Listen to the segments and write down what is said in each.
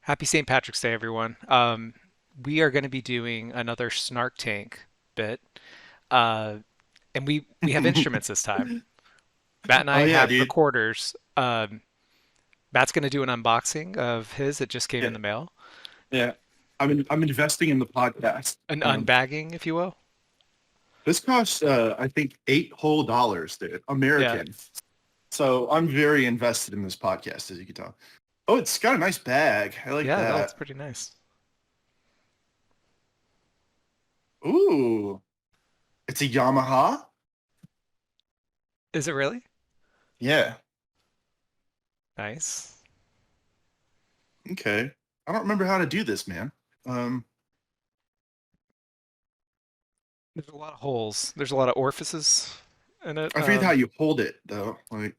Happy St. Patrick's Day, everyone. We are going to be doing another Snark Tank bit, uh, and we have instruments this time. Matt and Oh I yeah, have dude. recorders. Matt's going to do an unboxing of his. It just came in Yeah, the mail. yeah. I'm investing in the podcast. An unbagging, if you will. This costs I think $8 whole, dude. Yeah, American. So I'm very invested in this podcast, as you can tell. Oh, it's got a nice bag. I like yeah, no, it's that. pretty nice. Ooh, it's a Yamaha. Is it really? Yeah. Nice. Okay. I don't remember how to do this, man. Um, There's a lot of holes. There's a lot of orifices in it. I forget how you hold it though. Like,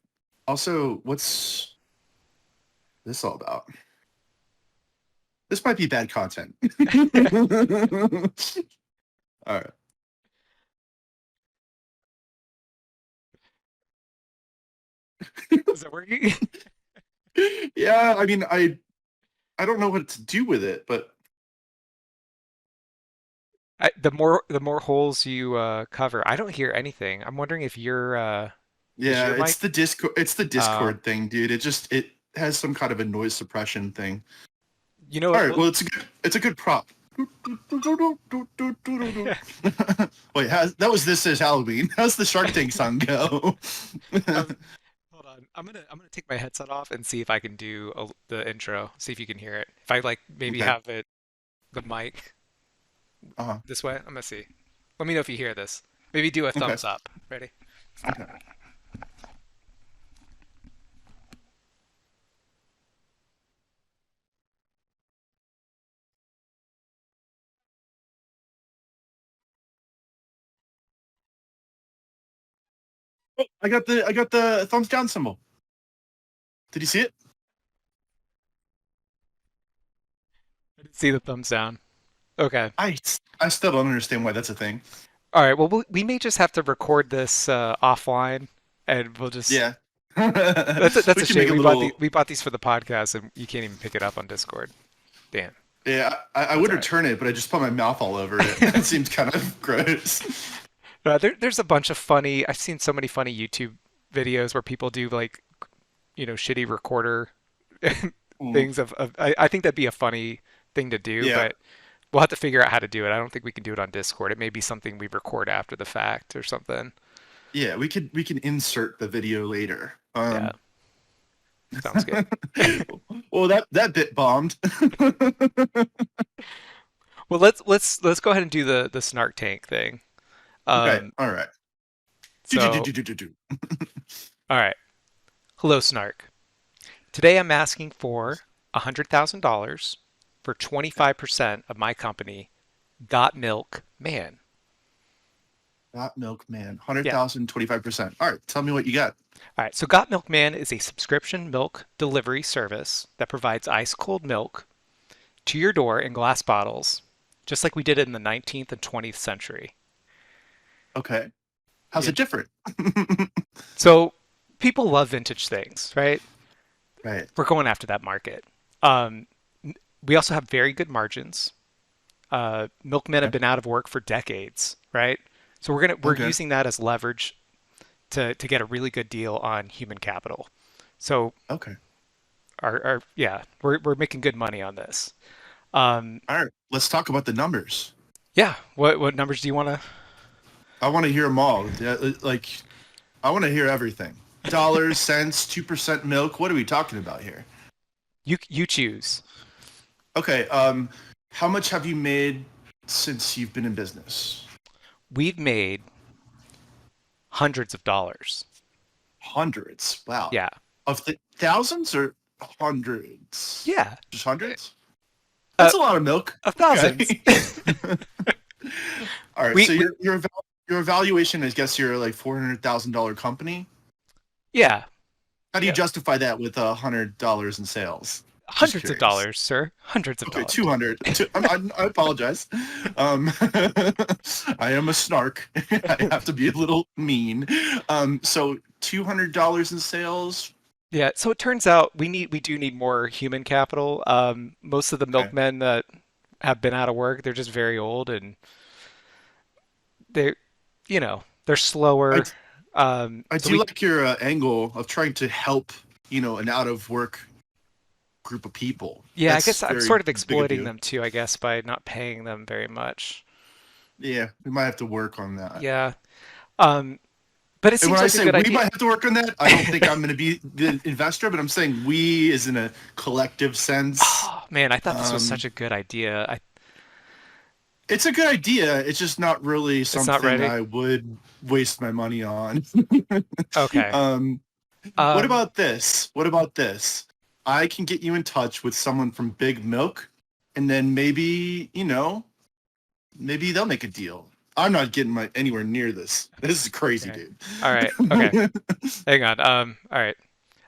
also, what's this all about? This might be bad content. All right. Is it working? Yeah, I mean, I don't know what to do with it, but The more holes you cover, I don't hear anything. I'm wondering if is yeah, your mic? It's the Uh, Discord thing, dude. It has some kind of a noise suppression thing. you know All what? right, well, it's a good prop. Wait, that was This Is Halloween. How's the Shark Tank song go? Um, hold on. I'm gonna take my headset off and see if I can do the intro. See if you can hear it. If I like maybe Okay. have it the mic Uh-huh. this way. I'm gonna see. Let me know if you hear this. Maybe do a Okay. thumbs up. Ready? Okay. Oh, I got the thumbs down symbol. Did you see it? I didn't see the thumbs down. Okay. I still don't understand why that's a thing. All right. Well, we may just have to record this offline, and we'll just. Yeah. That's We a can make shame. a little. We bought these for the podcast, and you can't even pick it up on Discord. Damn. Yeah, I That's would all right. return it, but I just put my mouth all over it. It seems kind of gross. There's a bunch of funny. I've seen so many funny YouTube videos where people do like, shitty recorder Mm, things I think that'd be a funny thing to do, yeah, but we'll have to figure out how to do it. I don't think we can do it on Discord. It may be something we record after the fact or something. yeah, we can insert the video later. Yeah, sounds good. Well, that bit bombed. Well, let's go ahead and do the Snark Tank thing. Okay, Um, all right. so all right. Hello, Snark. Today I'm asking for $100,000 for 25% of my company, Got Milk Man. Got milk, man. Yeah. 100,000, 25%. All right, tell me what you got. All right. So Got Milk Man is a subscription milk delivery service that provides ice cold milk to your door in glass bottles, just like we did it in the 19th and 20th century. Okay. How's Yeah. it different? So people love vintage things, right? Right. We're going after that market. Um, we also have very good margins. Milkmen have Okay. been out of work for decades, right? So we're Okay. using that as leverage to get a really good deal on human capital. So Okay. our yeah, we're making good money on this. Um, All right. Let's talk about the numbers. yeah, what numbers do you want to? I want to hear them all. Yeah, like I want to hear everything. Dollars, cents, 2% milk. What are we talking about here? You choose. Okay. How much have you made since you've been in business? We've made hundreds of dollars. Hundreds. Wow. Yeah, Of the thousands or hundreds? yeah, Just hundreds? uh, That's a lot of milk. of thousands. Okay. All right. we, So we your evaluation, I guess you're like $400,000 company. yeah, How do you yeah, justify that with $100 in sales? Just hundreds of curious. dollars, sir. Hundreds of Okay, dollars. 200. I apologize. Um, I am a snark. I have to be a little mean. So $200 in sales. Yeah, so it turns out we do need more human capital. Most of the Okay. milkmen that have been out of work, they're just very old and they're, they're I slower. I So do we, like your angle of trying to help, an out of work group of people. yeah, I That's guess I'm very sort of big of exploiting you. them too, I guess, by not paying them very much. Yeah, we might have to work on that. Yeah. Um, but it And seems when I like a say good we idea. might have to work on that, I don't think I'm going to be the investor, but I'm saying we is in a collective sense. Oh, man, I thought this was such Um, a good idea. it's a good idea. It's just not really It's not something ready. I would waste my money on. Okay. um, what Um, about this? What about this? I can get you in touch with someone from Big Milk, and then maybe, maybe they'll make a deal. I'm not getting my anywhere near this. This is crazy, okay. dude. All right. Okay. Do Hang on. All right.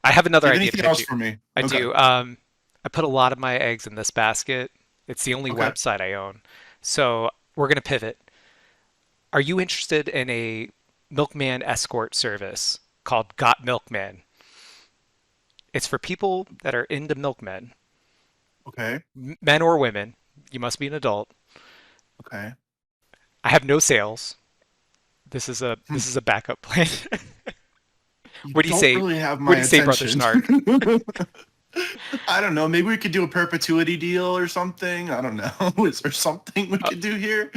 I have you another have idea to anything pitch else you. for me? I Okay. do. I put a lot of my eggs in this basket. It's the only Okay. website I own. So we're going to pivot. Are you interested in a milkman escort service called Got Milkman? It's for people that are into milkmen, Okay. men or women. You must be an adult. Okay. I have no sales. This is a Hmm. this is a backup plan. You What do you don't say? really have What my do you say, Brother attention. Snark? I don't know. Maybe we could do a perpetuity deal or something. I don't know. Is there something we Uh, could do here?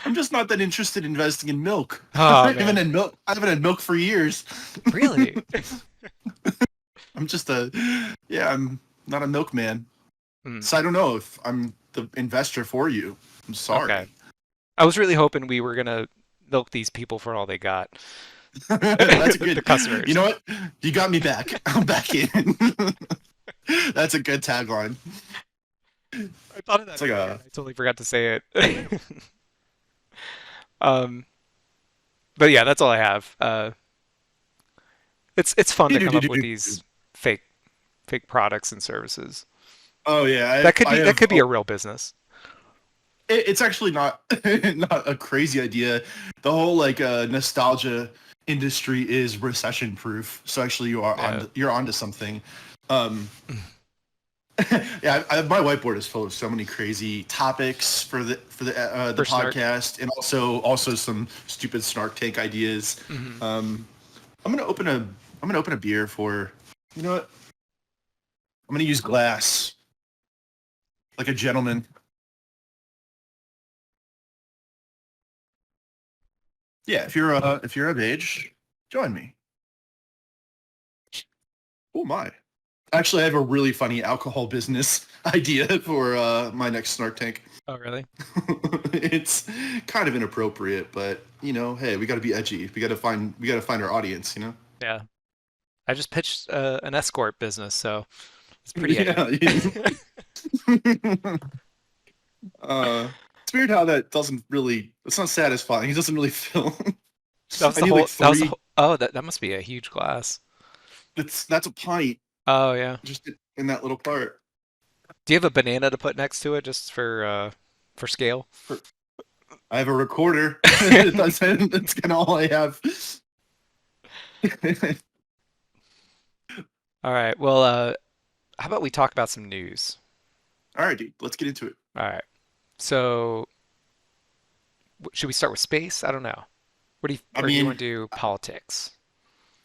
I'm just not that interested in investing in milk. oh man, I haven't had milk for years. really? I'm just yeah, I'm not a milkman. Hmm, So I don't know if I'm the investor for you. I'm okay. sorry. I was really hoping we were gonna milk these people for all they got. That's a The good. You customers. know what? You got me back. I'm back in. That's a good tagline. I thought of that It's like earlier a and I totally forgot to say it. Um, but yeah, that's all I have. It's fun to come up with these fake fake products and services. Oh yeah, That could I be that have. could be a real business. It's actually not not a crazy idea. The whole like nostalgia industry is recession proof. So actually, Yeah. you're onto something. Um, yeah, my whiteboard is full of so many crazy topics for the For Snark. podcast, and also some stupid Snark Tank ideas. Hmm. Um, I'm gonna open a beer for. You know what? I'm gonna use glass like a gentleman. Yeah, if you're of age, join me. Oh my. Actually, I have a really funny alcohol business idea for my next Snark Tank. Oh, really? It's kind of inappropriate, but hey, we got to be edgy. We got to find our audience. Yeah. I just pitched an escort business, so it's pretty edgy. Yeah. It's weird how that doesn't really. It's not satisfying. It doesn't really fill. I need like That was the three. whole, oh, that must be a huge glass. That's a pint Oh, yeah. just in that little part. Do you have a banana to put next to it just for scale? I have a recorder. That's kind of all I have. All right. Well, how about we talk about some news? All right, dude. Let's get into it. All right. So, should we start with space? I don't know. I Or do you mean, want to do politics?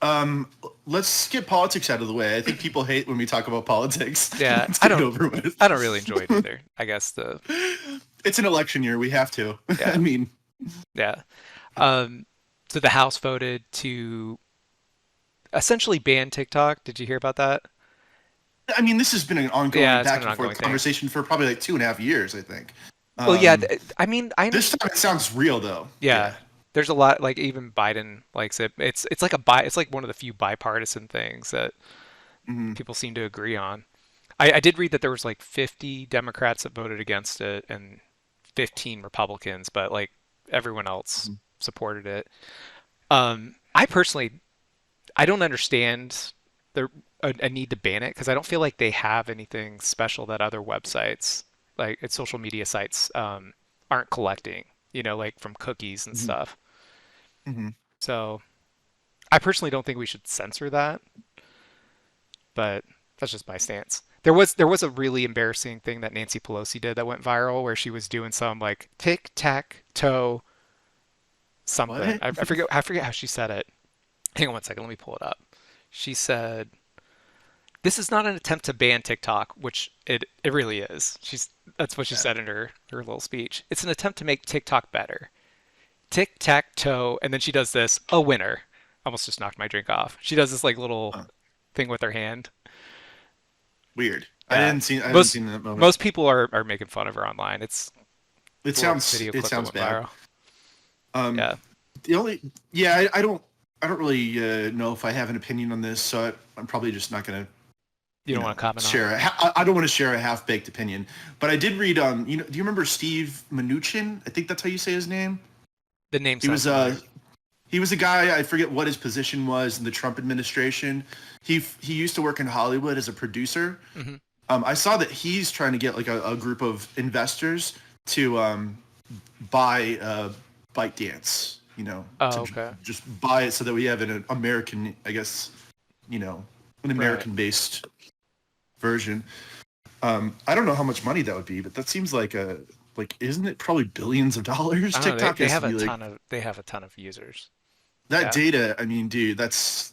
um, let's get politics out of the way. I think people hate when we talk about politics. Yeah, Let's get it over I with. don't really enjoy it either. I guess the It's an election year. We have to. I yeah, mean, yeah. Um, so the House voted to essentially ban TikTok. Did you hear about that? this has been an ongoing Yeah, it's been back an and forth ongoing thing. conversation for probably like 2.5 years, I think. Well, yeah, Um, I mean, I this understand. time it sounds real though. Yeah, Yeah. there's a lot like even Biden likes it. It's like it's like one of the few bipartisan things that Hmm. people seem to agree on. I did read that there was like 50 Democrats that voted against it and 15 Republicans, but like everyone else supported it. I personally, I don't understand a need to ban it because I don't feel like they have anything special that other websites, like social media sites, aren't collecting. Like from cookies and Hmm. stuff. Hmm. So I personally don't think we should censor that, but that's just my stance. There was a really embarrassing thing that Nancy Pelosi did that went viral where she was doing some like tic tac toe something. What? I forget how she said it. Hang on one second, let me pull it up. She said, "This is not an attempt to ban TikTok," which it really is. That's what she Yeah. said in her little speech. It's an attempt to make TikTok better. Tic tac toe, and then she does this, a winner. Almost just knocked my drink off. She does this like little Huh. thing with her hand. Weird. Yeah. I haven't Most seen that moment. most people are making fun of her online. It's the little video It clip that sounds went bad. viral. Um, Yeah. the only yeah, I don't really know if I have an opinion on this, so I'm probably just not gonna You don't want to comment on it? I don't want to share a half baked opinion. But I did read do you remember Steve Mnuchin? I think that's how you say his name. The name He sounds was familiar. he was a guy, I forget what his position was in the Trump administration. He used to work in Hollywood as a producer. Hmm. I saw that he's trying to get like a group of investors to buy ByteDance, Oh, to okay. just buy it so that we have an American, I guess, an Right. American-based version. I don't know how much money that would be, but that seems like isn't it probably billions of dollars? I don't know. They TikTok they has to have a be like ton of they have a ton of users. that Yeah. data. I mean, dude, that's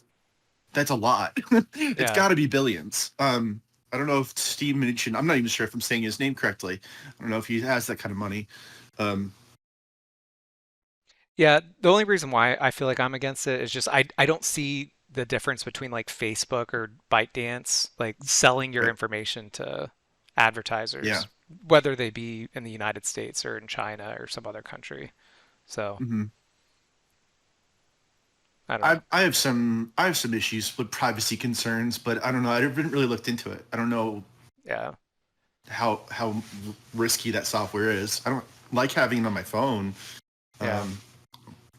a lot. It's Yeah. got to be billions. I don't know if Steve mentioned. I'm not even sure if I'm saying his name correctly. I don't know if he has that kind of money. Um, Yeah, the only reason why I feel like I'm against it is just I don't see the difference between like Facebook or ByteDance like selling your right. information to Yeah. advertisers, whether they be in the United States or in China or some other country. So Hmm. I don't know. I have some issues with privacy concerns, but I don't know. I haven't really looked into it. I don't know Yeah, how risky that software is. I don't like having it on my phone. yeah. Um,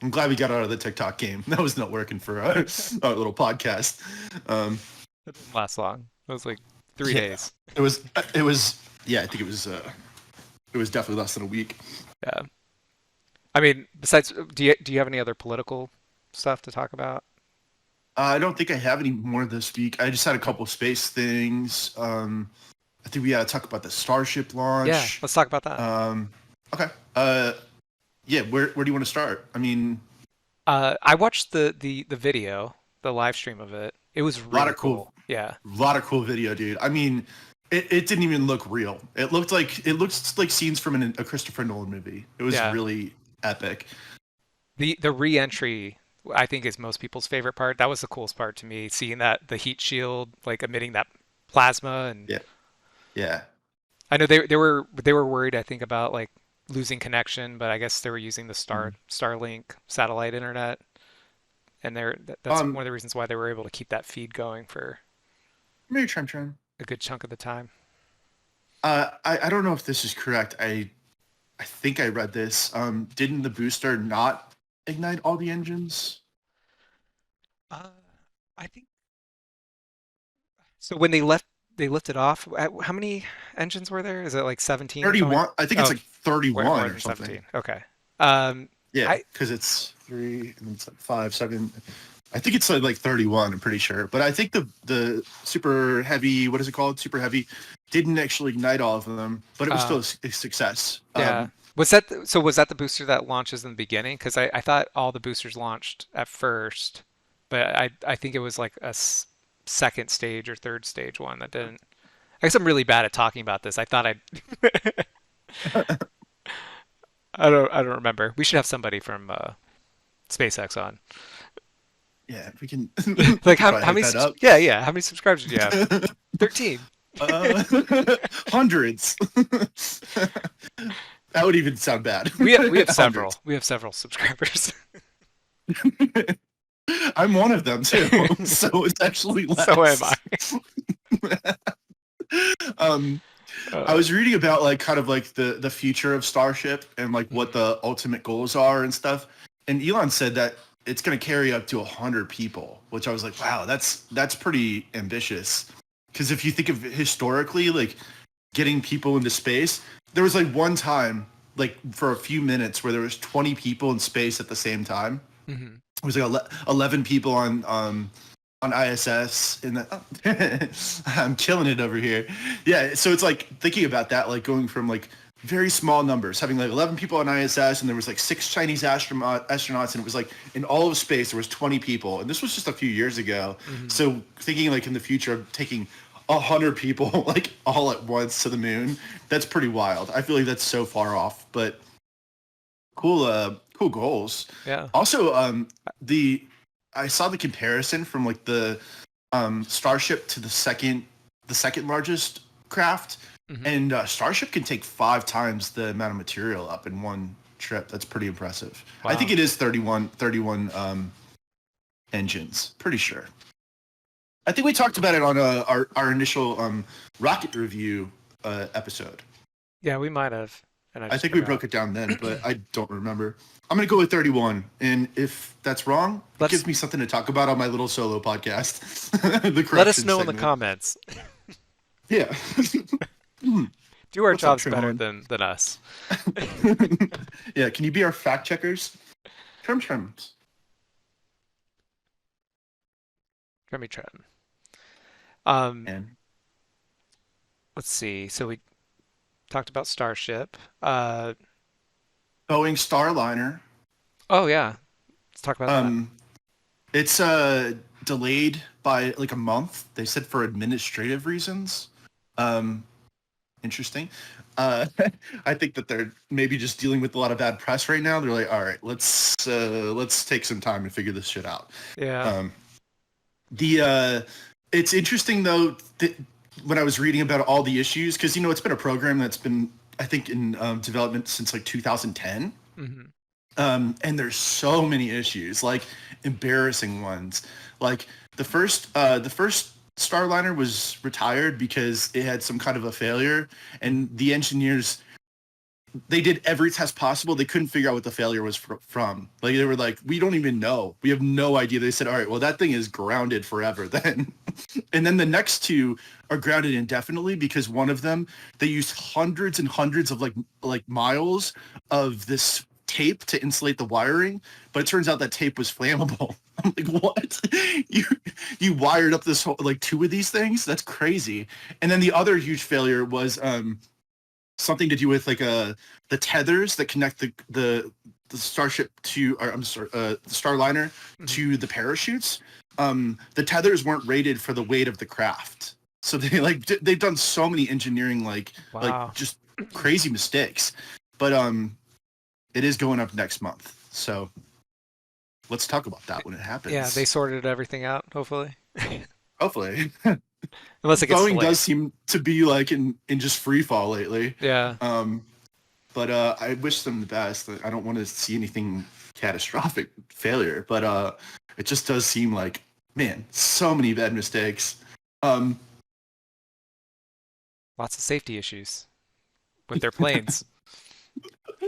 I'm glad we got out of the TikTok game. That was not working for our little podcast. Um, It didn't last long. It was like three yeah, days. it was yeah. I think it was definitely less than a week. Yeah. I mean, besides, do you have any other political stuff to talk about? I don't think I have any more this week. I just had a Okay. couple space things. I think we got to talk about the Starship Yeah, launch. let's talk about that. Um, okay. Yeah. Where do you want to start? I mean, I watched the video, the live stream of it. It was a lot really of cool, cool. Yeah. lot of cool video, dude. I mean, it didn't even look real. It looks like scenes from a Christopher Nolan movie. It was Yeah. really epic. The re-entry I think is most people's favorite part. That was the coolest part to me, seeing that the heat shield like emitting that plasma. And Yeah. Yeah. I know they were worried, I think, about like losing connection, but I guess they were using the Mhm. Starlink satellite internet, and that's one Um, of the reasons why they were able to keep that feed going for maybe try. a good chunk of the time. I don't know if this is correct. I think I read this. Didn't the booster not ignite all the engines? Uh, I think so. When they lifted off. How many engines were there? Is it like 17 or something? 31. I think it's Oh, like way more 31 or than something. 17. Okay. Um, Yeah, I because it's three and it's like five, seven. I think it's like 31. I'm pretty sure, but I think the super heavy, what is it called? Super heavy, didn't actually ignite all of them, but it was uh, still a success. yeah. Was that the booster that launches in the beginning? Because I thought all the boosters launched at first, but I think it was like a second stage or third stage one that didn't. I guess I'm really bad at talking about this. I thought I don't remember. We should have somebody from SpaceX on. Yeah, we can we Like could probably how hit many that up. yeah, yeah, how many subscribers do you have? 13. uh, hundreds. That would even sound bad. We have Hundreds. several. We have several subscribers. I'm one of them too, so it's actually So am I. less. um, I Uh, was reading about like kind of like the future of Starship and like what mhm. the ultimate goals are and stuff. And Elon said that it's going to carry up to 100 people, which I was like, wow, that's pretty ambitious. Because if you think of it historically, like getting people into space, there was like one time, like for a few minutes, where there was 20 people in space at the same time. Mhm. it was like 11 people on ISS, and I'm killing it over here. Yeah, so it's like thinking about that, like going from like very small numbers, having like 11 people on ISS, and there was like six Chinese astronauts, and it was like in all of space there was 20 people, and this was just a few years ago. Hmm. So thinking like in the future of taking 100 people like all at once to the moon, that's pretty wild. I feel like that's so far off, but cool goals. Yeah. Also, the I saw the comparison from like the Starship to the second largest craft, Hmm. and Starship can take 5 times the amount of material up in one trip. That's pretty impressive. I think Wow. it is 31 engines. Pretty sure. I think we talked about it on our initial rocket review episode. Yeah, we might have, and I I just think we forgot. broke it down then, but I don't remember. I'm gonna go with 31, and if that's wrong, it Let's gives me something to talk about on my little solo podcast, the let us correction know in the segment. comments. Yeah. Do our What's up, jobs better Trimhorn? than us. Yeah, can you be our fact checkers? Trims. Let me try. Um, And let's see. So we talked about Starship. Boeing Starliner. Oh yeah, let's talk about that. Um, it's delayed by like a month. They said for administrative reasons. Um, Interesting. Uh, I think that they're maybe just dealing with a lot of bad press right now. They're like, all right, let's take some time to figure this shit out. Yeah. Um, the It's interesting though that when I was reading about all the issues, because it's been a program that's been I think in development since like 2010, Hmm. and there's so many issues, like embarrassing ones. Like the first Starliner was retired because it had some kind of a failure, and the engineers they did every test possible. They couldn't figure out what the failure was from. Like they were like, we don't even know. We have no idea. They said, all right, well that thing is grounded forever then. And then the next two are grounded indefinitely because one of them they used hundreds and hundreds of like miles of this tape to insulate the wiring, but it turns out that tape was flammable. I'm like, what? You you wired up this whole like two of these things? That's crazy. And then the other huge failure was something to do with like the tethers that connect the starship to or I'm sorry the Starliner Hmm. to the parachutes. The tethers weren't rated for the weight of the craft, so they they've done so many engineering like Wow. just crazy mistakes. But it is going up next month, so let's talk about that when it Yeah, they happens. sorted everything out, hopefully. Hopefully. Unless it gets Boeing does delayed. seem to be like in just free fall lately. Yeah. um but I wish them the best. I don't want to see anything catastrophic failure, but it just does seem like, man, so many bad mistakes. Um, Lots of safety issues with their planes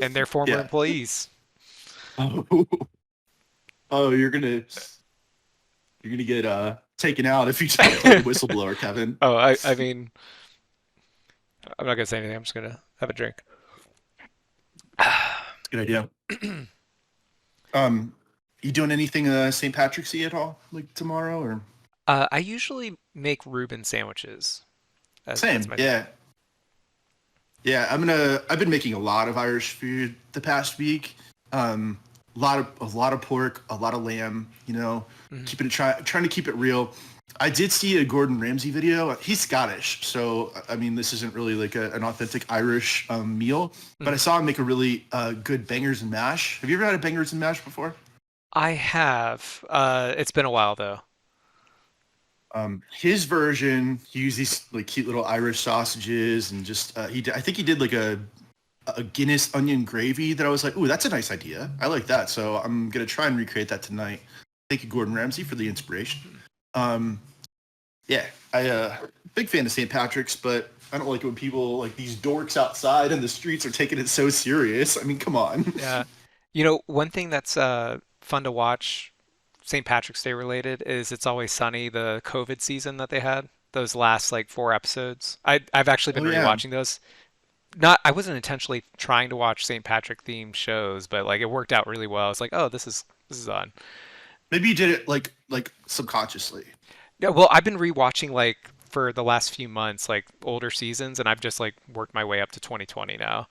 and their former yeah. employees. Oh, oh, you're gonna get taken out if you play the whistleblower, Kevin. Oh, I mean, I'm not gonna say anything. I'm just gonna have a drink. It's a good idea. Um, you doing anything St. Patrick's Day at all, like tomorrow or? I usually make Reuben sandwiches as Same, my dinner. yeah. Yeah, I've been making a lot of Irish food the past week. A lot of pork, a lot of lamb. Hmm. Trying to keep it real. I did see a Gordon Ramsay video. He's Scottish, so I mean this isn't really like an authentic Irish meal. But I Hmm. saw him make a really good bangers and mash. Have you ever had a bangers and mash before? I have. It's been a while though. His version, he used these like cute little Irish sausages and just I think he did like a Guinness onion gravy that I was like, ooh, that's a nice idea. I like that. So I'm gonna try and recreate that tonight. Thank you, Gordon Ramsay, for the inspiration. Um, yeah, I big fan of St. Patrick's, but I don't like it when people like these dorks outside in the streets are taking it so serious. I mean, come on. Yeah. One thing that's fun to watch, St. Patrick's Day related, is It's Always Sunny, the COVID season that they had. Those last like 4 episodes. I've actually been Oh yeah. rewatching those. Not I wasn't intentionally trying to watch St. Patrick themed shows, but like it worked out really well. It's like, oh, this is on. Maybe you did it like subconsciously. Yeah, well, I've been rewatching like for the last few months, like older seasons, and I've just like worked my way up to 2020 now.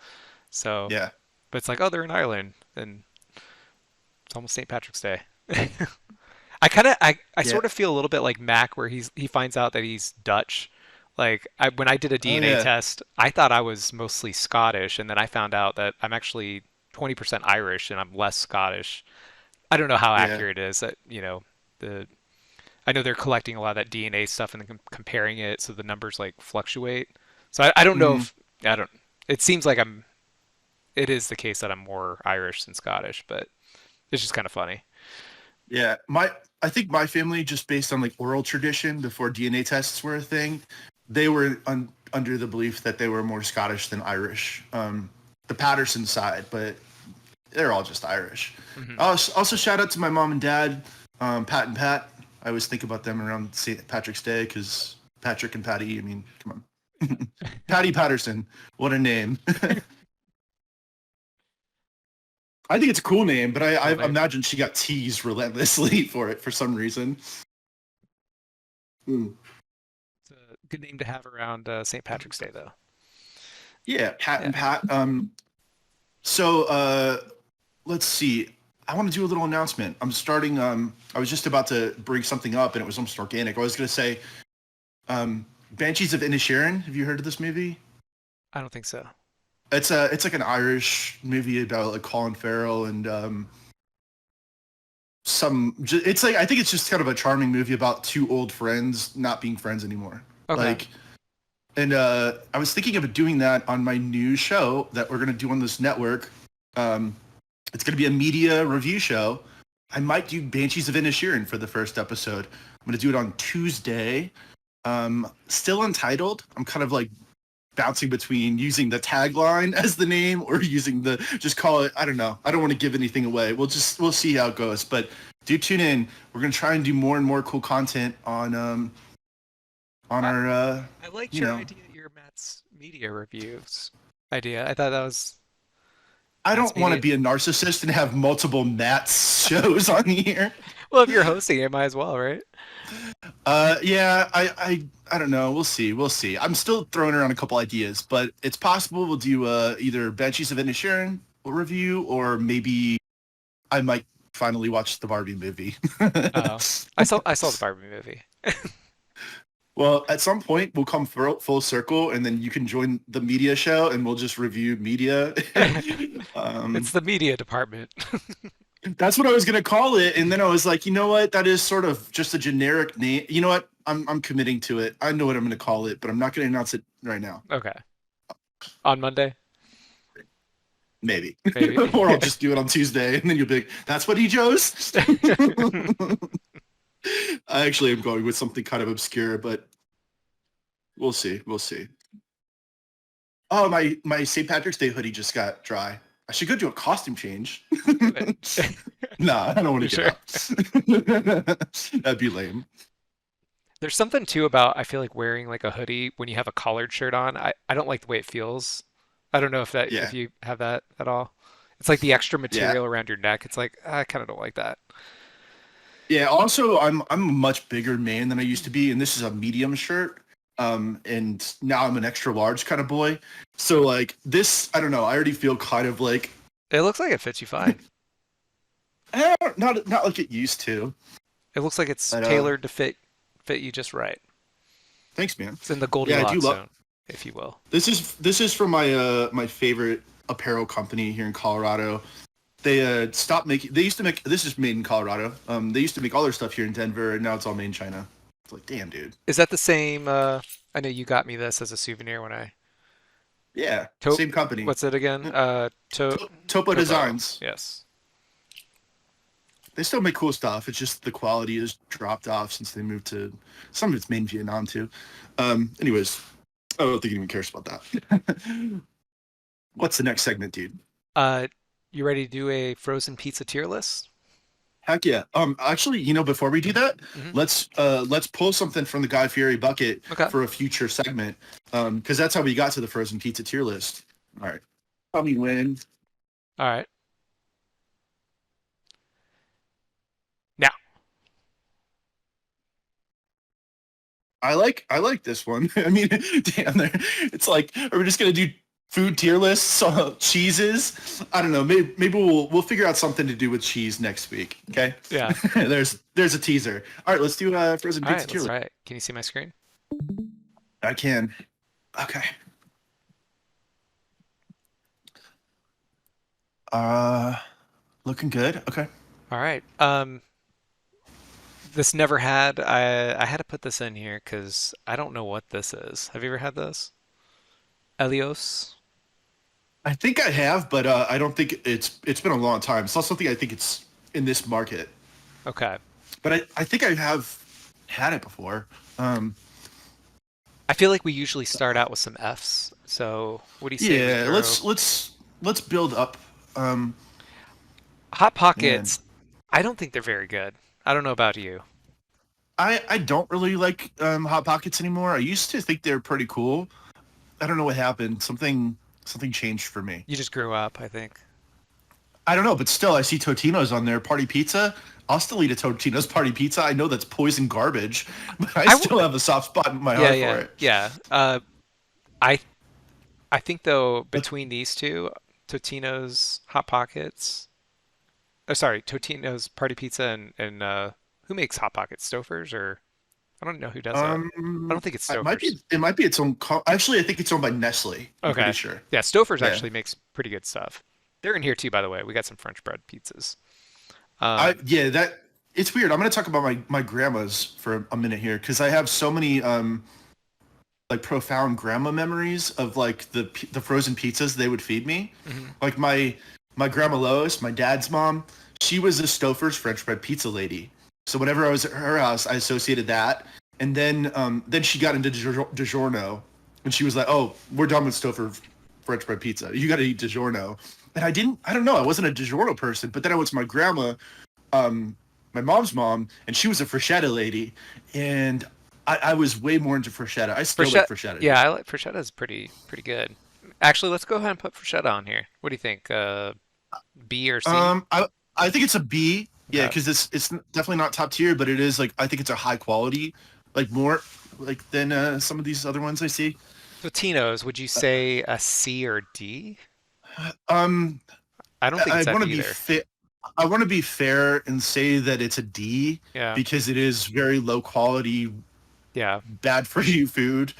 So, Yeah. but it's like, oh, they're in Ireland, and it's almost St. Patrick's Day. I Yeah. sort of feel a little bit like Mac, where he finds out that he's Dutch. Like when I did a Oh DNA yeah. test, I thought I was mostly Scottish, and then I found out that I'm actually 20% Irish and I'm less Scottish. I don't know how Yeah. accurate it is. That the I know they're collecting a lot of that DNA stuff and then comparing it, so the numbers like fluctuate. So I don't know Hmm. if I don't. It seems like I'm. It is the case that I'm more Irish than Scottish, but it's just kind of funny. Yeah. I think my family, just based on like oral tradition before DNA tests were a thing, they were under the belief that they were more Scottish than Irish. The Patterson side, but they're all just Irish. Hmm. Also, shout out to my mom and dad, Pat and Pat. I always think about them around St. Patrick's Day because Patrick and Patty. I mean, come on, Patty Patterson. What a name! I think it's a cool name, but I Cool name. imagine she got teased relentlessly for it for some reason. Hmm. It's a good name to have around St. Patrick's Day, though. Yeah, Pat Yeah. and Pat. So let's see. I want to do a little announcement. I'm starting. I was just about to bring something up, and it was almost organic. I was going to say, Banshees of Inisherin. Have you heard of this movie? I don't think so. It's like an Irish movie about like Colin Farrell and it's like I think it's just kind of a charming movie about two old friends not being friends anymore. Okay. Like, and I was thinking of doing that on my new show that we're gonna do on this network. Um, it's gonna be a media review show. I might do Banshees of Inisherin for the first episode. I'm gonna do it on Tuesday. Still untitled. I'm kind of like bouncing between using the tagline as the name or using the just call it. I don't know. I don't want to give anything away. We'll see how it goes. But do tune in. We're gonna try and do more and more cool content on I, our I liked you your know. idea, your Matt's media reviews idea. I thought that was I Matt's don't want to media. be a narcissist and have multiple Matt's shows on here. Well, if you're hosting it, might as well, right? Yeah, I don't know. We'll see. We'll see. I'm still throwing around a couple ideas, but it's possible we'll do either Banshees of Inisherin review or maybe I might finally watch the Barbie movie. Oh, I saw the Barbie movie. Well, at some point we'll come full circle, and then you can join the media show, and we'll just review media. It's um, the media department. that's what I was gonna call it, and then I was like, you know what? That is sort of just a generic name. You know what? I'm committing to it. I know what I'm gonna call it, but I'm not gonna announce it right now. Okay. On Monday, Maybe, maybe. or I'll just do it on Tuesday, and then you'll be like, "That's what he chose." I actually am going with something kind of obscure, but we'll see. We'll see. Oh, my St. Patrick's Day hoodie just got dry. I should go do a costume change. Do it. Nah, I don't want You to get sure? up. That'd be lame. There's something too about I feel like wearing like a hoodie when you have a collared shirt on. I don't like the way it feels. I don't know if Yeah, you have that at all. It's like the extra yeah, material around your neck. It's like I kind of don't like that. yeah. Also, I'm a much bigger man than I used to be, and this is a medium shirt. And now I'm an extra large kind of boy. So like this, I don't know. I already feel kind of like It looks like it fits you fine. not like it used to. It looks like it's But tailored to fit you just right. thanks, man. It's in the Yeah, I do Goldilocks love. zone, if you will. This is from my favorite apparel company here in Colorado. They stopped making. They used to make. This is made in Colorado. They used to make all their stuff here in Denver, and now it's all made in China. It's like, damn, dude. Is that the same? I know you got me this as a souvenir when I Yeah, to same company. what's it again? Topo Topo. Designs. Yes. They still make cool stuff. It's just the quality has dropped off since they moved to. Some of it's made in Vietnam too. Anyways, I don't think anyone cares about that. What's the next segment, dude? Uh, you ready to do a frozen pizza tier list? Heck yeah. Actually, before we do that, Hmm. let's pull something from the Guy Fieri bucket Okay. for a future segment. Because that's how we got to the frozen pizza tier list. All right. Tell me when. All right. Now. I like this one. I mean, damn, it's like, are we just gonna do food tier lists on cheeses? I don't know. Maybe we'll figure out something to do with cheese next week. Okay. Yeah. There's a teaser. All right, let's do frozen All pizza right, tier let's list. try it. Can you see my screen? I can. Okay. Uh, looking good. Okay. All right. This never had. I had to put this in here because I don't know what this is. Have you ever had this? Elios? I think I have, but I don't think it's been a long time. It's not something I think it's in this market, Okay. but I think I have had it before. Um, I feel like we usually start out with some Fs. So what do you say we yeah, throw let's build up. Um, Hot Man, Pockets? I don't think they're very good. I don't know about you. I don't really like Hot Pockets anymore. I used to think they're pretty cool. I don't know what happened. Something changed for me. You just grew up, I think. I don't know, but still, I see Totino's on there. Party pizza. I'll still eat a Totino's party pizza. I know that's poison garbage, but I I still w have a soft spot in my Yeah, heart for yeah, it. yeah. I I think though But between these two, Totino's Hot Pockets, oh sorry, Totino's Party Pizza and who makes Hot Pockets? Stouffer's or I don't know who does that. I don't think it's Stouffer's. it might be its own. Actually, I think it's owned by Nestle. I'm pretty Okay. sure. Yeah, Stouffer's Yeah. actually makes pretty good stuff. They're in here too, by the way. We got some French bread pizzas. I Um, yeah that it's weird. I'm gonna talk about my grandma's for a minute here because I have so many like profound grandma memories of like the frozen pizzas they would feed me. mhm. Like my grandma Lois, my dad's mom, she was a Stouffer's French bread pizza lady. So whenever I was at her house, I associated that. And then she got into DiGiorno, and she was like, "Oh, we're done with Stouffer French bread pizza. You got to eat DiGiorno." And I don't know, I wasn't a DiGiorno person. But then I went to my grandma, um, my mom's mom, and she was a Freshetta lady, and I was way more into Freshetta. I still like Frechette, Freshetta, yeah, dude. I like Frechetta is pretty good. Actually, let's go ahead and put Frechetta on here. What do you think? B or C? Um, I I think it's a B. Yeah, Okay. because it's definitely not top tier, but it is like I think it's a high quality, like more like than some of these other ones I see. Totino's, would you say a C or D? Um, I don't think I it's F want to be either. fit. I want to be fair and say that it's a D Yeah, because it is very low quality, yeah. bad for you food.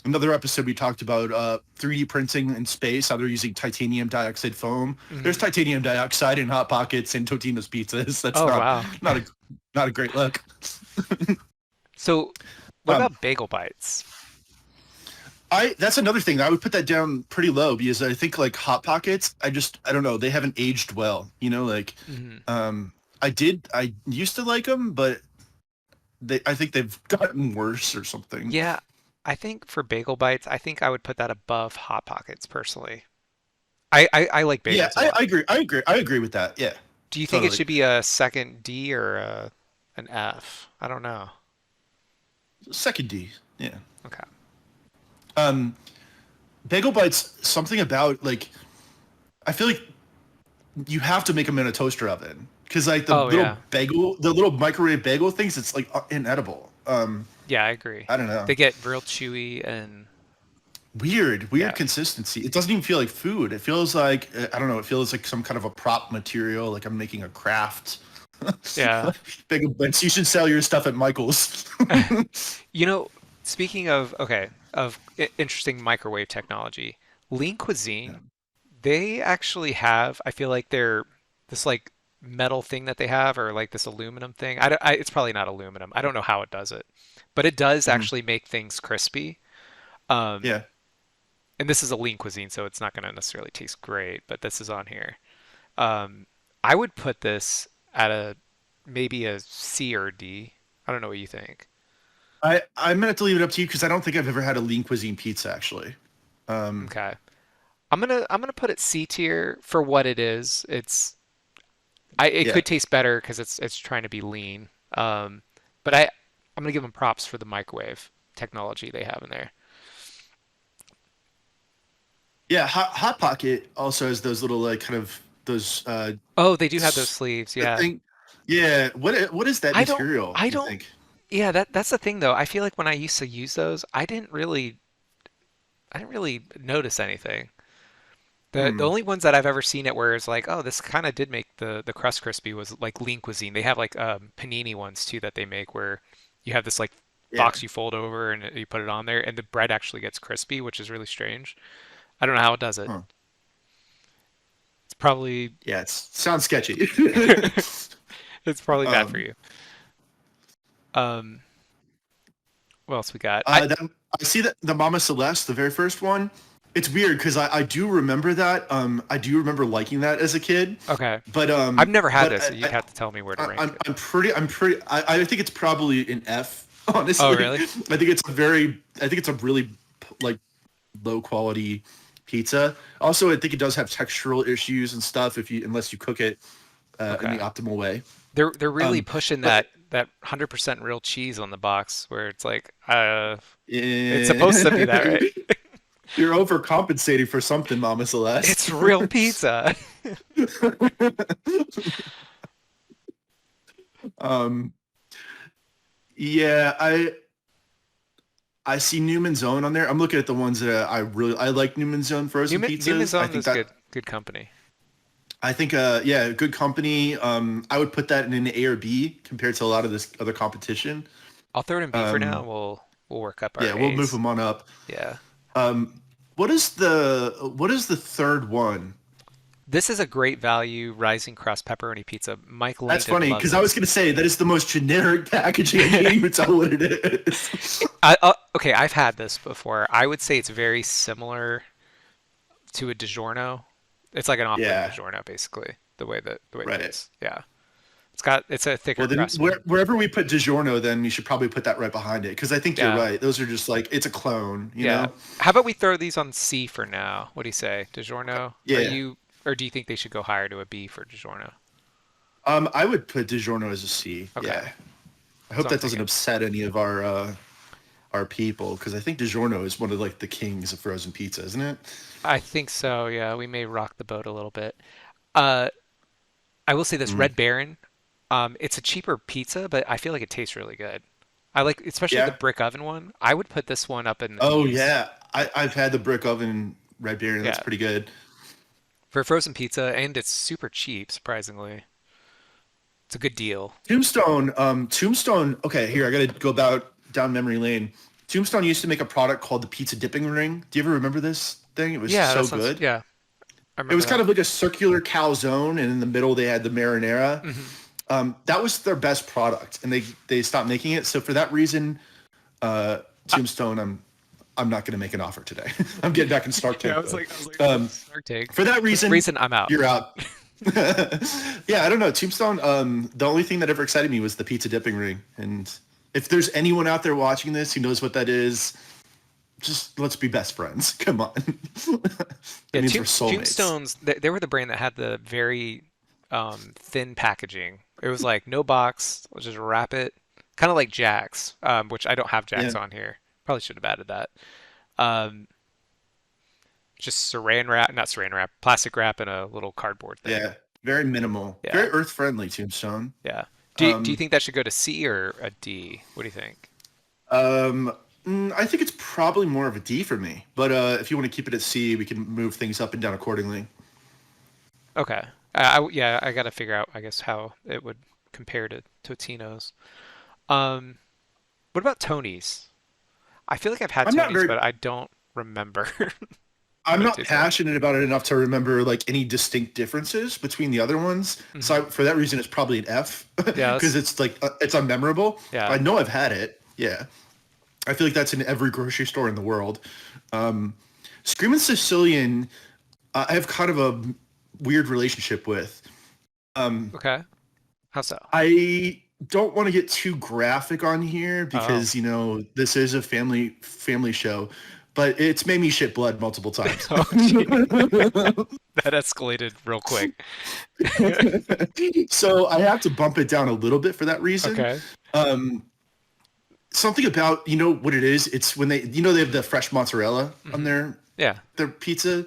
Another episode we talked about 3D printing in space, how they're using titanium dioxide foam. There's Hmm. titanium dioxide in Hot Pockets and Totino's pizzas. That's Oh, wow. not a not a great look. So, what Um, about bagel bites? I that's another thing. I would put that down pretty low because I think like Hot Pockets, I don't know, they haven't aged well. Like Hmm. um I used to like them, but I think they've gotten worse or something. Yeah, I think for bagel bites, I think I would put that above Hot Pockets personally. I like Yeah, bagels a lot. I agree. I agree with that. Yeah, Do you think it totally. should be a second D or an F? I don't know. Second D. Yeah. Okay. Um, Bagel bites. Something about like I feel like you have to make them in a toaster oven because like Oh yeah. the little microwave bagel things, it's like inedible. Yeah, I agree. I don't know. They get real chewy and Weird yeah. consistency. It doesn't even feel like food. It feels like I don't know. It feels like some kind of a prop material. Like I'm making a craft. Yeah. Bagel bites. You should sell your stuff at Michael's. You know, speaking of okay, of interesting microwave technology, Lean Cuisine, they actually have, I feel like they're this like metal thing that they have or like this aluminum thing. It's probably not aluminum. I don't know how it does it, but it does Mhm. actually make things crispy. Um, Yeah. and this is a lean cuisine, so it's not going to necessarily taste great, but this is on here. Um, I would put this at a maybe a C or D. I don't know what you think. I'm gonna have to leave it up to you because I don't think I've ever had a lean cuisine pizza actually. Um, Okay. I'm gonna put it C tier for what it is. It yeah, could taste better because it's trying to be lean. But I'm gonna give them props for the microwave technology they have in there. yeah. Hot Pocket also has those little like kind of those Oh, they do have those s- sleeves. I Yeah. think. Yeah. What is that I don't material? I You don't think? Yeah, that's the thing though. I feel like when I used to use those, I didn't really notice anything. The Hmm. only ones that I've ever seen it where it's like, oh, this kind of did make the crust crispy was like Lean Cuisine. They have like panini ones too that they make where you have this like Yeah. box you fold over and you put it on there and the bread actually gets crispy, which is really strange. I don't know how it does it. Huh. It's probably Yeah, it sounds sketchy. it's probably bad for um, you. Um, what else we got? I I see that the Mama Celeste, the very first one. It's weird because I do remember that. I do remember liking that as a kid, okay. but I've never had but this, so you'd have to tell me where to rank it. I'm pretty. I think it's probably an F. Oh, Honestly, really? I think it's a really like low quality pizza. Also, I think it does have textural issues and stuff if you unless you cook it in the Okay. optimal way. They're really Um, pushing but that 100% real cheese on the box where it's like it's supposed to be that, eh, right? you're overcompensating for something, Mama It's Celeste. real pizza. um, yeah, I see Newman's Own on there. I'm looking at the ones that I like Newman's Own frozen Newman's pizzas. Own is good company. I think yeah, good company. I would put that in an A or B compared to a lot of this other competition. I'll throw it in B for now. Um, We'll work up our yeah, we'll move A's. them on up. Yeah. What is the third one? This is a great value rising crust pepperoni pizza. Mike That's Langdon funny loves because I was this. gonna say that is the most generic packaging. I can't even tell what it is. Okay, I've had this before. I would say it's very similar to a DiGiorno. It's like an off-brand Yeah, DiGiorno, basically. The way that right. it's yeah. It's a thicker Well, then crust one. wherever we put DiGiorno, then you should probably put that right behind it because I think you're Yeah, right. Those are just like it's a clone, you yeah. know? How about we throw these on C for now? What do you say, DiGiorno? Yeah. Or do you think they should go higher to a B for DiGiorno? I would put DiGiorno as a C. Okay, Yeah. I so hope I'm that doesn't thinking. upset any of our people because I think DiGiorno is one of like the kings of frozen pizza, isn't it? I think so. Yeah, we may rock the boat a little bit. Uh, I will say this Mm. Red Baron. It's a cheaper pizza, but I feel like it tastes really good. I like, especially the Yeah. brick oven one. I would put this one up in the Oh B's. yeah. I've had the brick oven red beer and that's Yeah, pretty good. for frozen pizza, and it's super cheap, surprisingly. It's a good deal. Tombstone. Okay, here I gotta go about down memory lane. Tombstone used to make a product called the pizza dipping ring. Do you ever remember this thing? It was Yeah, that so sounds. good. Yeah, I It remember was kind that. of like a circular calzone, and in the middle they had the marinara. Hmm. That was their best product, and they stopped making it. So for that reason, Tombstone, I'm not going to make an offer today. I'm getting back in Stark Yeah, Tank mode. I was like, Um, Shark Tank. for that For that reason, reason, I'm out. you're out. Yeah, I don't know. Tombstone. The only thing that ever excited me was the pizza dipping ring. And if there's anyone out there watching this who knows what that is, just let's be best friends. Come on. That Yeah, means we're soulmates. Tombstones. They were the brand that had the very thin packaging. It was like no box. Let's just wrap it, kind of like Jack's, which I don't have Jack's Yeah, on here. Probably should have added that. Um, just saran wrap, not saran wrap, plastic wrap in a little cardboard thing. yeah. Very minimal. Yeah, Very earth friendly. Tombstone. yeah. Do you Um, think that should go to C or a D? What do you think? um, I think it's probably more of a D for me. But if you want to keep it at C, we can move things up and down accordingly. Okay. Yeah, I gotta figure out, I guess, how it would compare to Totino's. Um, what about Tony's? I feel like I've had I'm not Tony's, very but I don't remember I'm what it not tastes like. passionate about it enough to remember like any distinct differences between the other ones. So Hmm. for that reason, it's probably an F Yeah, because it's like it's unmemorable. yeah. I know I've had it. Yeah, I feel like that's in every grocery store in the world. Um, Screamin' Sicilian, I have kind of a weird relationship with. Um, Okay. How so? I don't want to get too graphic on here Oh. because this is a family show, but it's made me shit blood multiple times. Oh, gee. That escalated real quick. So I have to bump it down a little bit for that reason. Okay. Um, Something about what it is. It's when they have the fresh mozzarella on Hmm. their Yeah. pizza.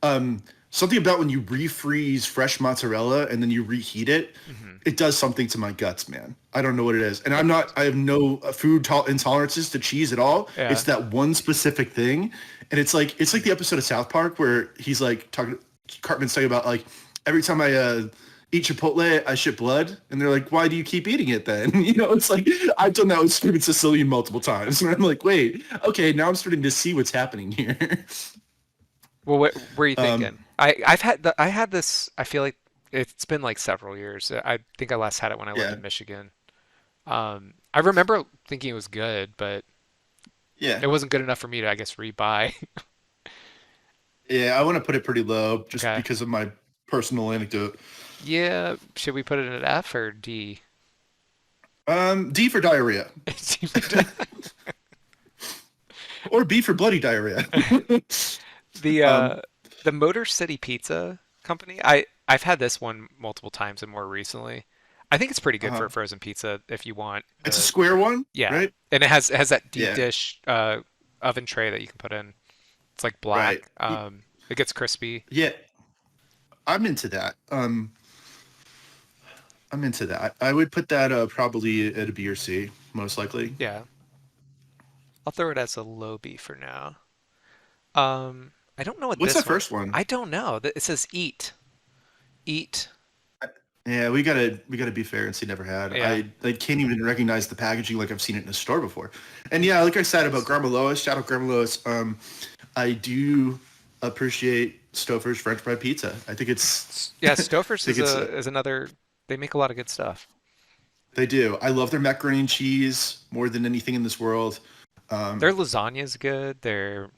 Um, something about when you refreeze fresh mozzarella and then you reheat it, Hmm. it does something to my guts, man. I don't know what it is. And I have no intolerances to cheese at all. It's Yeah. that one specific thing. And it's like the episode of South Park where he's like talking, Cartman's talking about like, every time I eat Chipotle, I shit blood. And they're like, why do you keep eating it then? It's like, I've done that with screaming Sicilian multiple times. And I'm like, wait, okay, now I'm starting to see what's happening here. Well, what were you um, thinking? I had this. I feel like it's been like several years. I think I last had it when I lived yeah, in Michigan. I remember thinking it was good, but yeah. it wasn't good enough for me to, I guess, rebuy. Yeah, I want to put it pretty low just Okay. because of my personal anecdote. Yeah, should we put it in an F or D? D for diarrhea, or B for bloody diarrhea. The um, the Motor City Pizza Company. I've had this one multiple times and more recently. I think it's pretty good for uh a frozen pizza if you want it's a square one, yeah. right? And it has that deep Yeah, dish oven tray that you can put in. It's like right. black. It gets crispy. Yeah, I'm into that. I'm into that. I would put that probably at a B or C, most likely. Yeah. I'll throw it as a low B for now. I don't know what What's this that one. first one? I don't know. It says eat. Eat. Yeah, we gotta be fair and say never had. Yeah. I can't even recognize the packaging like I've seen it in a store before. And yeah, like I said about Grandma Lois, shout out Grandma Lois. I do appreciate Stouffer's French fried pizza. Yeah, I Stouffer's think it's is another. They make a lot of good stuff. they do. I love their macaroni and cheese more than anything in this world. Their Um, lasagna is good. Their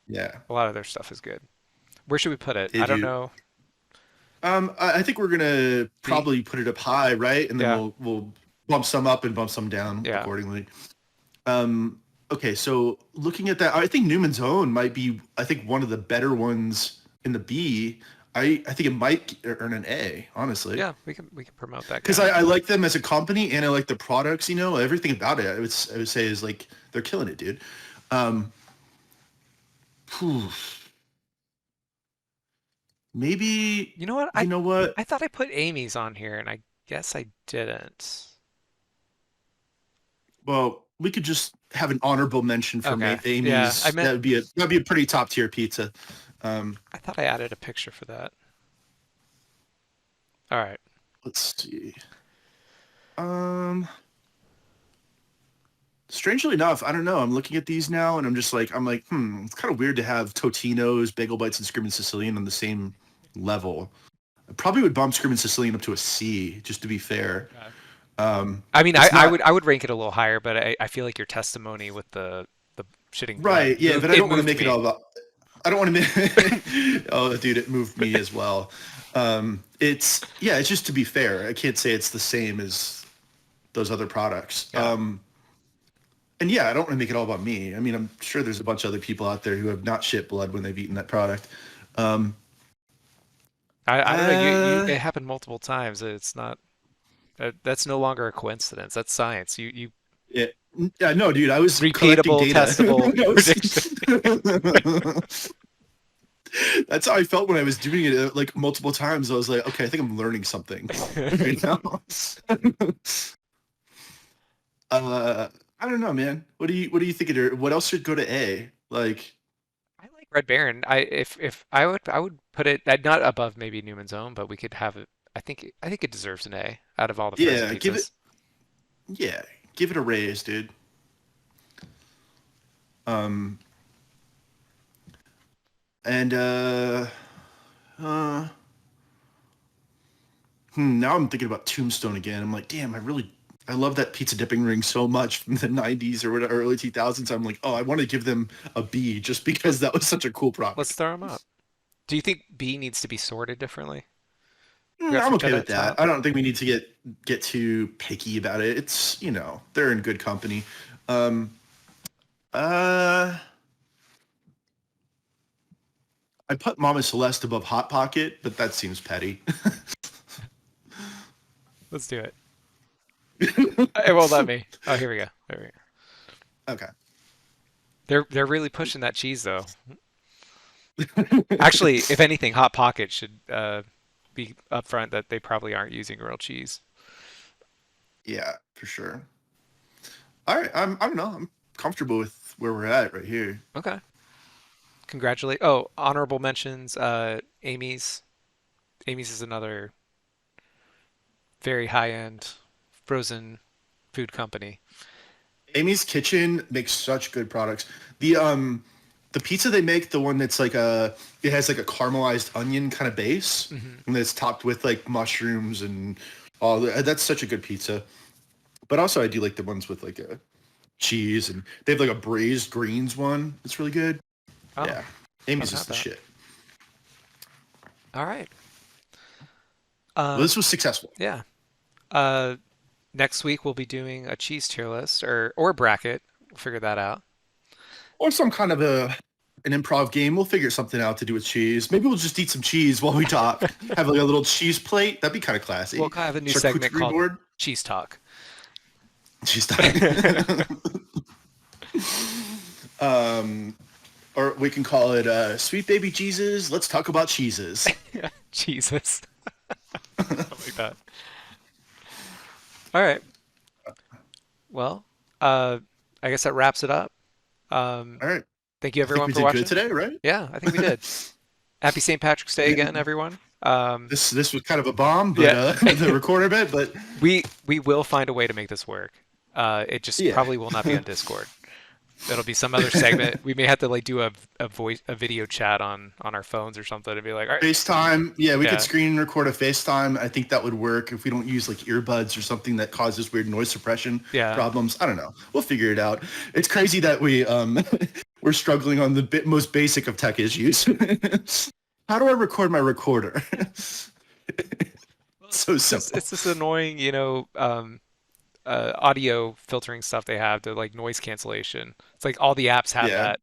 yeah, A lot of their stuff is good. Where should we put it? they I don't do. know. I think we're gonna B. probably put it up high, right? And then Yeah. we'll bump some up and bump some down Yeah. accordingly. Um, okay, so looking at that, I think Newman's Own might be, I think, one of the better ones in the B. I think it might earn an A, honestly, Yeah. We can promote that because guy. I like them as a company and I like the products. Everything about it. I would say is like they're killing it, dude. Um, Whew. Maybe You know what? you know what? I thought I put Amy's on here, and I guess I didn't. Well, we could just have an honorable mention for Okay. Yeah. Amy's. That'd be a pretty top tier pizza. Um, I thought I added a picture for that. All right. let's see. Um, Strangely enough, I don't know. I'm looking at these now, and I'm like, it's kind of weird to have Totino's, Bagel Bites, and Screamin' Sicilian on the same level. I probably would bump Screamin' Sicilian up to a C, just to be fair. Okay. Um, I mean, it's not I would rank it a little higher, but I feel like your testimony with the shitting blood right, yeah, but I it don't want to moved make it me. all about. I don't want to make. Oh, dude, it moved me as well. It's yeah, it's just to be fair. I can't say it's the same as those other products. Yeah. And yeah, I don't want to make it all about me. I mean, I'm sure there's a bunch of other people out there who have not shit blood when they've eaten that product. Um, I don't know. You uh, it happened multiple times. It's not that's no longer a coincidence. That's science. You yeah, yeah, no, dude, I was collecting repeatable, data. testable prediction. That's how I felt when I was doing it like multiple times. I was like, okay, I think I'm learning something right now. uh, I don't know, man. What do you think? What else should go to A? Like, I like Red Baron. If I would put it not above maybe Newman's Own, but we could have it. I think it deserves an A out of all the frozen yeah, give it, pizzas. yeah, give it a raise, dude. Um, and uh, now I'm thinking about Tombstone again. I'm like, damn, I love that pizza dipping ring so much from the 90s or whatever, early 2000s. I'm like, oh, I want to give them a B just because that was such a cool Let's product. throw them up. Do you think B needs to be sorted differently? We got I'm okay frittata with at that. top. I don't think we need to get too picky about it. It's, they're in good company. Um, uh, I put Mama Celeste above Hot Pocket, but that seems petty. Let's do it. It won't let me. Oh, here we go. There we go. Okay. They're really pushing that cheese though. Actually, if anything, Hot Pocket should be upfront that they probably aren't using real cheese. Yeah, for sure. All right, I don't know. I'm comfortable with where we're at right here. Okay. Congratulate. Oh, honorable mentions. Amy's. Amy's is another very high-end frozen food company. Amy's Kitchen makes such good products. The pizza they make, the one that's like it has like a caramelized onion kind of base, Hmm. and it's topped with like mushrooms and all that. That's such a good pizza. But also I do like the ones with like a cheese, and they have like a braised greens one. It's really good. Oh, Yeah. I haven't Amy's is had the that. shit. All right. Well, this Um, was successful. yeah. Uh, Next week we'll be doing a cheese tier list or bracket. We'll figure that out. Or some kind of an improv game. We'll figure something out to do with cheese. Maybe we'll just eat some cheese while we talk. Have like a little cheese plate. That'd be kind of We'll classy. have a new segment Charcuterie called board. Cheese Talk. Cheese talk. um, or we can call it Sweet Baby Jesus. Let's talk about cheeses. Jesus. Something like that. All right. Well, uh, I guess that wraps it up. Um, All right. Thank you I think everyone we for did good watching. today, right? Yeah, I think we did. Happy St. Patrick's Day again, everyone. This was kind of a bomb, but Yeah. the recorder bit, but We will find a way to make this work. It just yeah. probably will not be on Discord. That'll be some other segment. We may have to like do a video chat on our phones or something to be like, all right, FaceTime. Yeah, we could yeah, screen record a FaceTime. I think that would work if we don't use like earbuds or something that causes weird noise suppression yeah. problems. I don't know. We'll figure it out. It's crazy that we we're struggling on the most basic of tech issues. How do I record my recorder? Well, So it's simple. this annoying, audio filtering stuff they have to like noise cancellation. It's like all the apps have Yeah. that.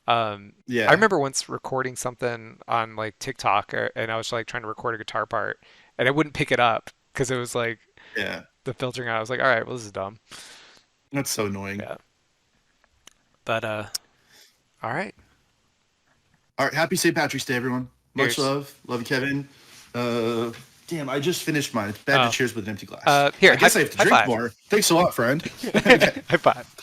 I Yeah. remember once recording something on like TikTok, and I was like trying to record a guitar part, and I wouldn't pick it up because it was like Yeah. the filtering. I was like, all right, well, this is dumb. That's so annoying. Yeah, but all right. All right. Happy St. Patrick's Day, everyone. Much Here's love. Love you, Kevin. Uh, damn, I just finished mine. It's bad to oh cheers with an empty glass. here I guess I have to high drink five. more. Thanks a lot, friend. Okay. High five.